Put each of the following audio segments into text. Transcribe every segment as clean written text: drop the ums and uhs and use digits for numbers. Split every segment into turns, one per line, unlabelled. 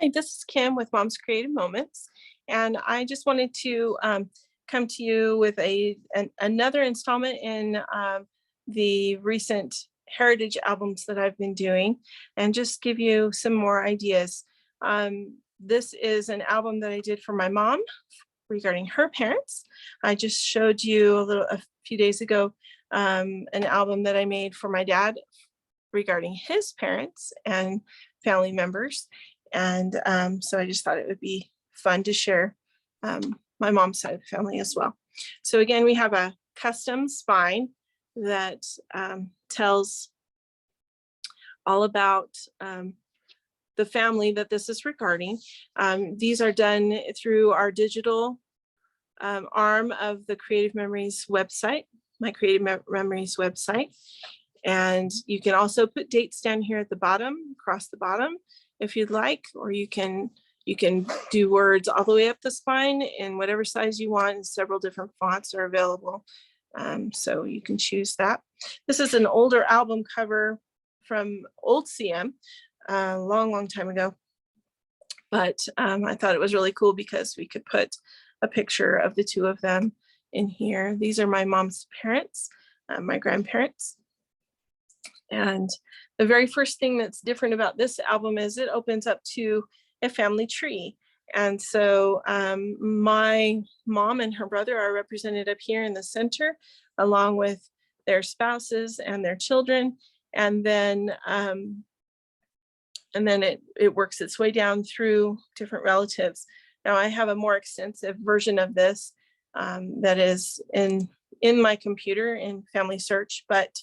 Hi, this is Kim with Mom's Creative Moments, and I just wanted to come to you with another installment in the recent heritage albums that I've been doing, and just give you some more ideas. This is an album that I did for my mom regarding her parents. I just showed you a few days ago an album that I made for my dad regarding his parents and family members. And so I just thought it would be fun to share my mom's side of the family as well. So again, we have a custom spine that tells all about the family that this is regarding. These are done through our digital arm of the Creative Memories website, my Creative Memories website. And you can also put dates down here at the bottom, across the bottom, if you'd like, or you can do words all the way up the spine in whatever size you want, and several different fonts are available. So you can choose that. This is an older album cover from old CM, a long time ago. But I thought it was really cool because we could put a picture of the two of them in here. These are my mom's parents, my grandparents. And the very first thing that's different about this album is it opens up to a family tree. And so my mom and her brother are represented up here in the center, along with their spouses and their children. And then it works its way down through different relatives. Now I have a more extensive version of this that is in my computer in Family Search, but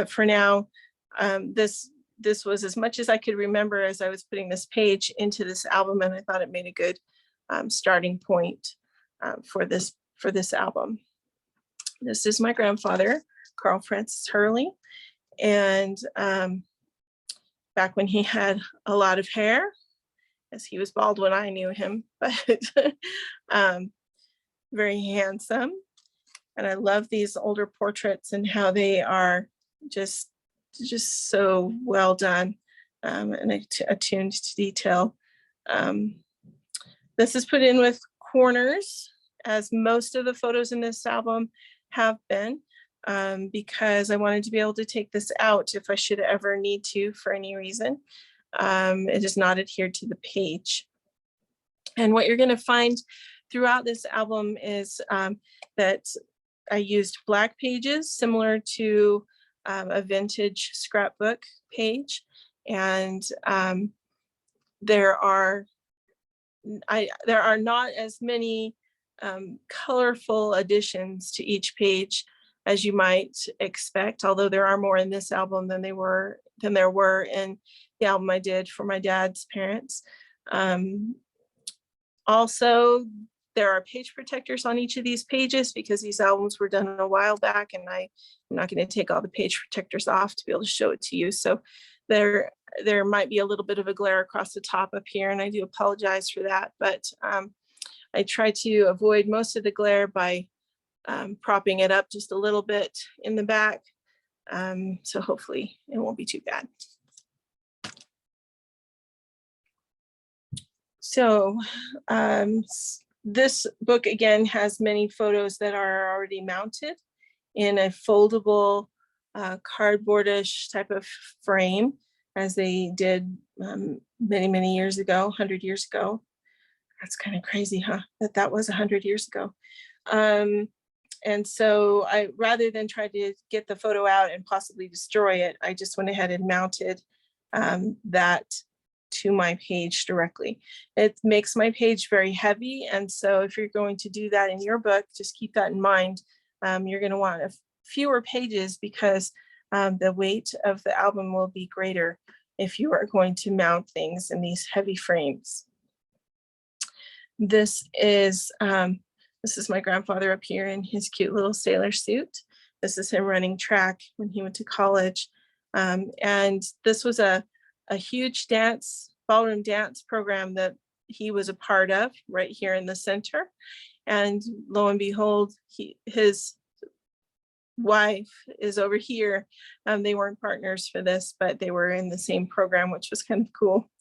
for now, this was as much as I could remember as I was putting this page into this album, and I thought it made a good starting point for this album. This is my grandfather, Carl Francis Hurley, and back when he had a lot of hair, as he was bald when I knew him, but very handsome. And I love these older portraits and how they are just so well done and attuned to detail. This is put in with corners, as most of the photos in this album have been, because I wanted to be able to take this out if I should ever need to for any reason. It is not adhered to the page. And what you're going to find throughout this album is that I used black pages similar to a vintage scrapbook page, and there are not as many colorful additions to each page as you might expect, although there are more in this album than there were in the album I did for my dad's parents. Also, there are page protectors on each of these pages because these albums were done a while back, and I'm not going to take all the page protectors off to be able to show it to you. So there might be a little bit of a glare across the top up here, and I do apologize for that. But I try to avoid most of the glare by propping it up just a little bit in the back. So hopefully it won't be too bad. So this book again has many photos that are already mounted in a foldable cardboardish type of frame, as they did many years ago, 100 years ago. That's kind of crazy, huh? That was 100 years ago. And so rather than try to get the photo out and possibly destroy it, I just went ahead and mounted that to my page directly. It makes my page very heavy, and so if you're going to do that in your book, just keep that in mind. You're going to want fewer pages because the weight of the album will be greater if you are going to mount things in these heavy frames. This is my grandfather up here in his cute little sailor suit. This is him running track when he went to college. And this was a huge ballroom dance program that he was a part of right here in the center. And lo and behold, his wife is over here. They weren't partners for this, but they were in the same program, which was kind of cool.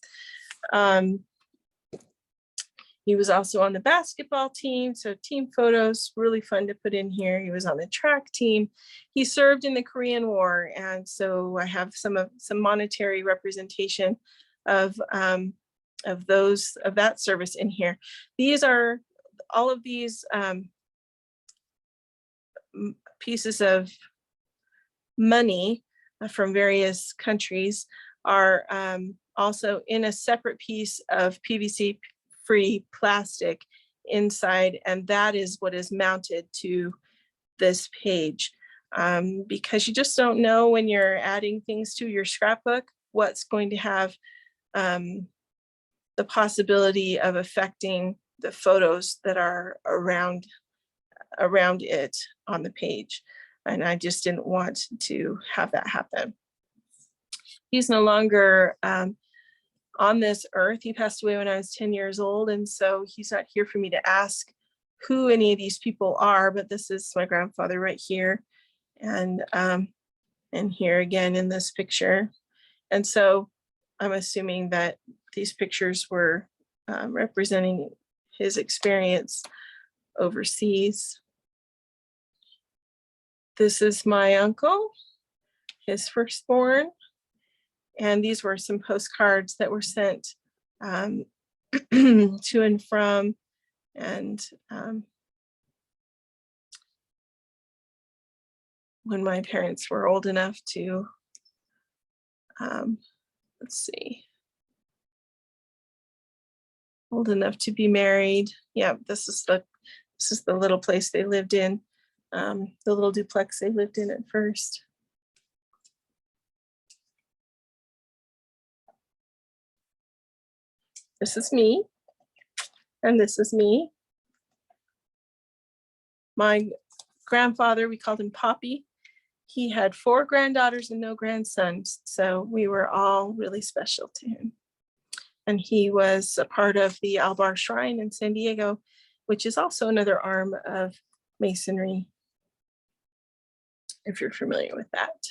He was also on the basketball team, so team photos, really fun to put in here. He was on the track team. He served in the Korean War, and so I have some monetary representation of that service in here. These are all of these pieces of money from various countries are also in a separate piece of PVC free plastic inside, and that is what is mounted to this page, because you just don't know when you're adding things to your scrapbook what's going to have the possibility of affecting the photos that are around it on the page, and I just didn't want to have that happen. He's no longer on this earth. He passed away when I was 10 years old, and so he's not here for me to ask who any of these people are, but this is my grandfather right here, and here again in this picture. And so I'm assuming that these pictures were representing his experience overseas. This is my uncle, his firstborn. And these were some postcards that were sent to and from. And when my parents were old enough to, old enough to be married. Yeah, this is the little place they lived in, the little duplex they lived in at first. This is me, and this is me. My grandfather, we called him Poppy. He had 4 granddaughters and no grandsons, so we were all really special to him. And he was a part of the Albar Shrine in San Diego, which is also another arm of Masonry, if you're familiar with that.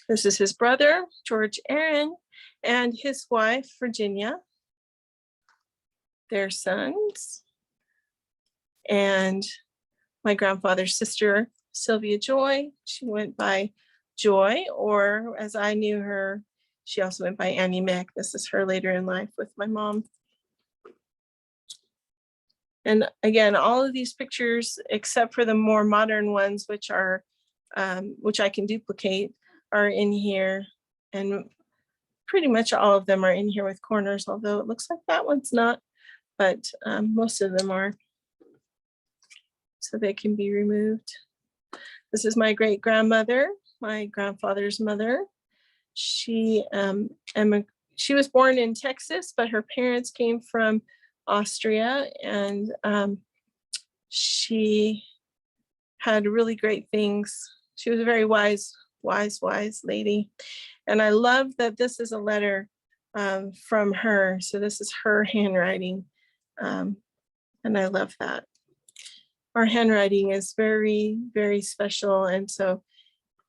This is his brother, George Aaron, and his wife, Virginia, their sons, and my grandfather's sister, Sylvia Joy. She went by Joy, or as I knew her, she also went by Annie Mick. This is her later in life with my mom. And again, all of these pictures, except for the more modern ones, which are, which I can duplicate, are in here. And pretty much all of them are in here with corners, although it looks like that one's not, but most of them are. So they can be removed. This is my great grandmother, my grandfather's mother. She was born in Texas, but her parents came from Austria, and she had really great things. She was a very wise lady. And I love that this is a letter from her. So this is her handwriting. And I love that. Our handwriting is very, very special. And so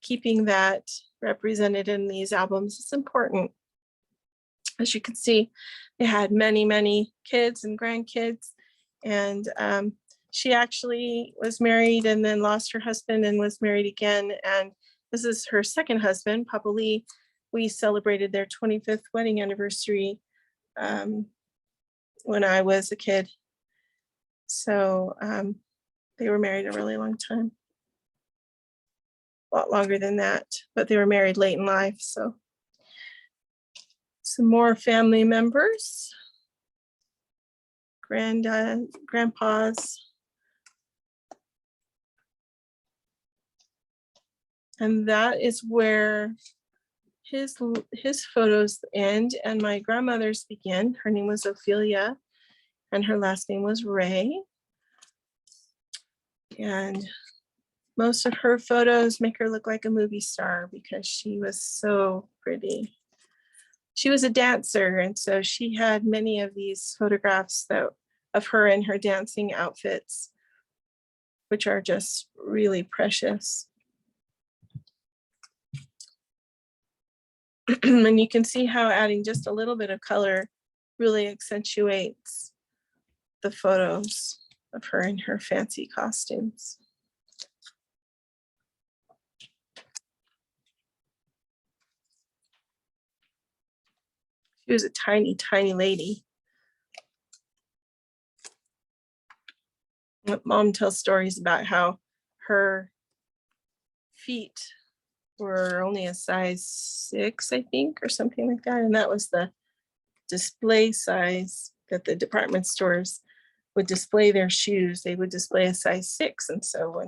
keeping that represented in these albums is important. As you can see, they had many, many kids and grandkids. And she actually was married and then lost her husband and was married again. And this is her second husband, Papa Lee. We celebrated their 25th wedding anniversary when I was a kid. So they were married a really long time. A lot longer than that, but they were married late in life. So some more family members, grandpas. And that is where his photos end and my grandmother's begin. Her name was Ophelia and her last name was Ray. And most of her photos make her look like a movie star because she was so pretty. She was a dancer, and so she had many of these photographs of her in her dancing outfits, which are just really precious. And you can see how adding just a little bit of color really accentuates the photos of her in her fancy costumes. She was a tiny, tiny lady. Mom tells stories about how her feet were only a size 6, I think, or something like that. And that was the display size that the department stores would display their shoes. They would display a size 6. And so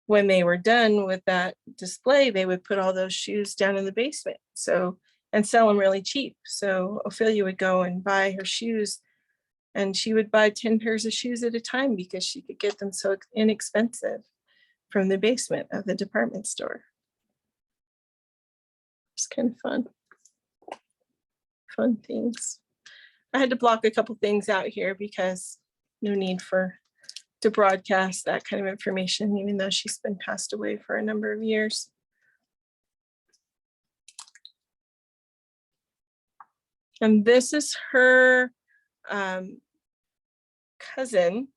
when they were done with that display, they would put all those shoes down in the basement. So, and sell them really cheap. So Ophelia would go and buy her shoes, and she would buy 10 pairs of shoes at a time because she could get them so inexpensive from the basement of the department store. It's kind of fun things. I had to block a couple things out here because no need to broadcast that kind of information, even though she's been passed away for a number of years. And this is her cousin.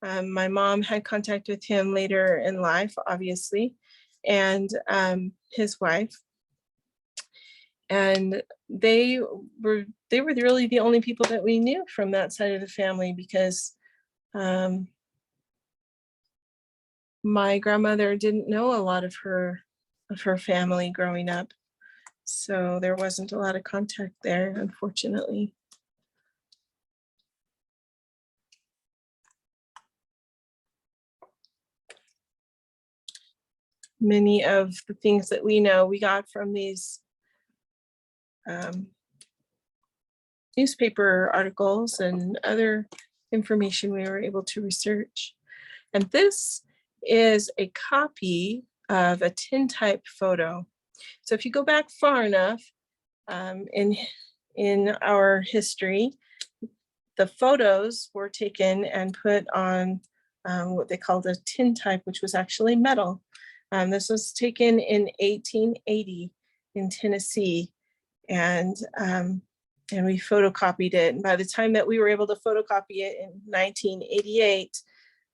My mom had contact with him later in life, obviously, and his wife. And they were really the only people that we knew from that side of the family, because my grandmother didn't know a lot of her family growing up. So there wasn't a lot of contact there, unfortunately. Many of the things that we know, we got from these newspaper articles and other information we were able to research. And this is a copy of a tintype photo. So if you go back far enough in our history, the photos were taken and put on what they called a tintype, which was actually metal. This was taken in 1880 in Tennessee, and we photocopied it. And by the time that we were able to photocopy it in 1988,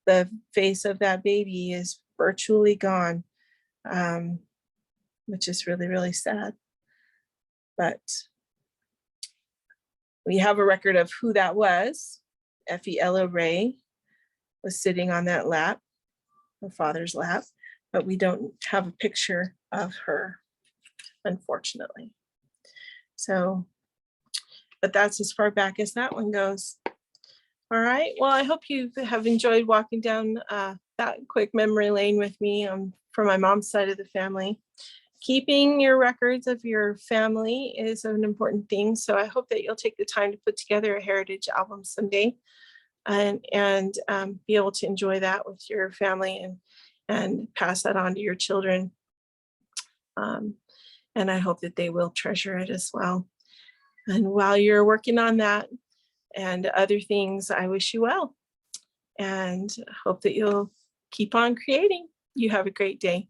the face of that baby is virtually gone, which is really, really sad. But we have a record of who that was. Effie Ella Ray was sitting on that lap, her father's lap, but we don't have a picture of her, unfortunately. So, but that's as far back as that one goes. All right, well, I hope you have enjoyed walking down that quick memory lane with me from my mom's side of the family. Keeping your records of your family is an important thing. So I hope that you'll take the time to put together a heritage album someday and be able to enjoy that with your family and pass that on to your children. And I hope that they will treasure it as well. And while you're working on that and other things, I wish you well and hope that you'll keep on creating. You have a great day.